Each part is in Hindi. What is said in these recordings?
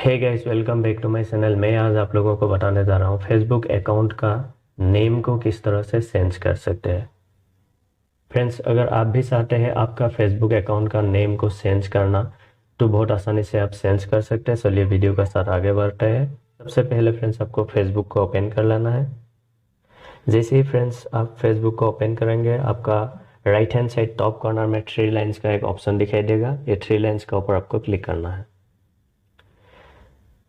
Hey guys, welcome back to my channel. मैं आज आप लोगों को बताने जा रहा हूँ फेसबुक अकाउंट का नेम को किस तरह से चेंज कर सकते हैं। फ्रेंड्स, अगर आप भी चाहते हैं आपका फेसबुक अकाउंट का नेम को चेंज करना, तो बहुत आसानी से आप चेंज कर सकते हैं। चलिए वीडियो का साथ आगे बढ़ते हैं। सबसे पहले फ्रेंड्स, आपको फेसबुक को ओपन कर लेना है। जैसे ही फ्रेंड्स आप फेसबुक को ओपन करेंगे, आपका right hand side top corner में 3 लाइन्स का एक ऑप्शन दिखाई देगा। ये 3 लाइन्स का ऊपर आपको क्लिक करना है।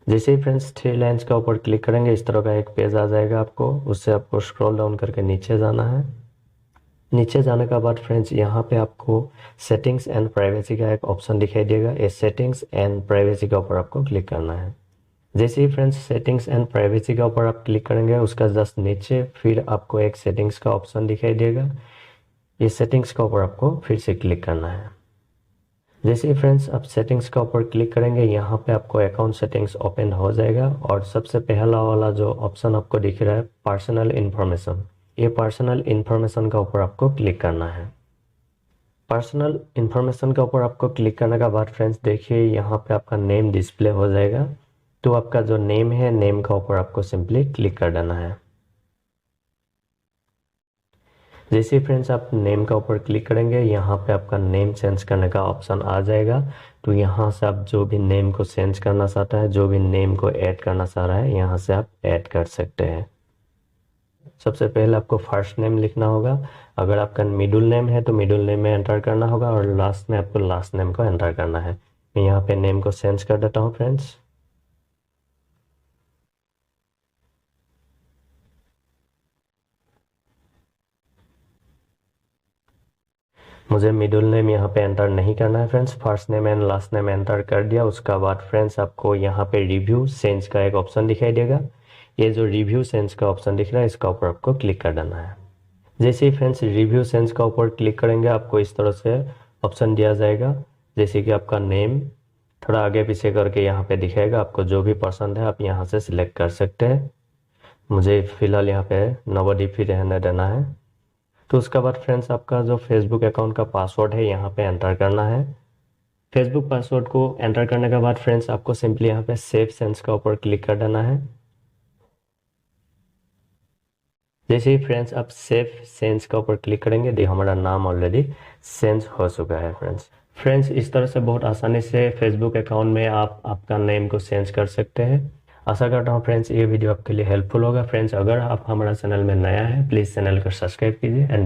जैसे ही फ्रेंड्स 3 लाइन्स का ऊपर क्लिक करेंगे, इस तरह का एक पेज आ जाएगा आपको। उससे आपको स्क्रॉल डाउन करके नीचे जाना है। नीचे जाने के बाद फ्रेंड्स यहाँ पे आपको सेटिंग्स एंड प्राइवेसी का एक ऑप्शन दिखाई देगा। ये सेटिंग्स एंड प्राइवेसी के ऊपर आपको क्लिक करना है। जैसे ही फ्रेंड्स सेटिंग्स एंड प्राइवेसी के ऊपर आप क्लिक करेंगे, उसका जस्ट नीचे फिर आपको एक सेटिंग्स का ऑप्शन दिखाई देगा। ये सेटिंग्स के ऊपर आपको फिर से क्लिक करना है। जैसे ही फ्रेंड्स आप सेटिंग्स का ऊपर क्लिक करेंगे, यहाँ पे आपको अकाउंट सेटिंग्स ओपन हो जाएगा और सबसे पहला वाला जो ऑप्शन आपको दिख रहा है पर्सनल इन्फॉर्मेशन, ये पर्सनल इन्फॉर्मेशन का ऊपर आपको क्लिक करना है। पर्सनल इन्फॉर्मेशन के ऊपर आपको क्लिक करने के बाद फ्रेंड्स देखिए यहाँ पे आपका नेम डिस्प्ले हो जाएगा। तो आपका जो नेम है, नेम का ऊपर आपको सिंपली क्लिक कर देना है। जैसे फ्रेंड्स आप नेम का ऊपर क्लिक करेंगे, यहाँ पे आपका नेम चेंज करने का ऑप्शन आ जाएगा। तो यहाँ से आप जो भी नेम को चेंज करना चाहता है, जो भी नेम को ऐड करना चाह रहा है, यहाँ से आप ऐड कर सकते हैं। सबसे पहले आपको फर्स्ट नेम लिखना होगा। अगर आपका मिडिल नेम है तो मिडिल नेम में एंटर करना होगा और लास्ट में आपको लास्ट नेम को एंटर करना है। मैं यहाँ पे नेम को चेंज कर देता हूँ फ्रेंड्स। मुझे मिडिल नेम यहाँ पे एंटर नहीं करना है friends. First name and last name enter कर दिया। उसका बाद फ्रेंड्स आपको यहाँ पे रिव्यू चेंज का एक ऑप्शन दिखाई देगा। ये जो रिव्यू चेंज का ऑप्शन दिख रहा है, इसका ऊपर आपको क्लिक कर देना है। जैसे ही फ्रेंड्स रिव्यू चेंज का ऊपर क्लिक करेंगे, आपको इस तरह से ऑप्शन दिया जाएगा। जैसे कि आपका नेम थोड़ा आगे पीछे करके यहाँ पे दिखाएगा। आपको जो भी पसंद है आप यहाँ से सिलेक्ट कर सकते हैं। मुझे फिलहाल यहाँ पे नवदीप ही रहने देना है। तो उसके बाद फ्रेंड्स आपका जो फेसबुक अकाउंट का पासवर्ड है, यहाँ पे एंटर करना है। फेसबुक पासवर्ड को एंटर करने के बाद फ्रेंड्स आपको सिंपली यहाँ पे सेव सेंस का ऊपर क्लिक कर देना है। जैसे ही फ्रेंड्स आप सेव सेंस का ऊपर क्लिक करेंगे, देखिए हमारा नाम ऑलरेडी चेंज हो चुका है फ्रेंड्स। इस तरह से बहुत आसानी से फेसबुक अकाउंट में आप आपका नेम को चेंज कर सकते हैं। आशा करता हूँ फ्रेंड्स ये वीडियो आपके लिए हेल्पफुल होगा। फ्रेंड्स, अगर आप हमारा चैनल में नया है, प्लीज़ चैनल को सब्सक्राइब कीजिए एंड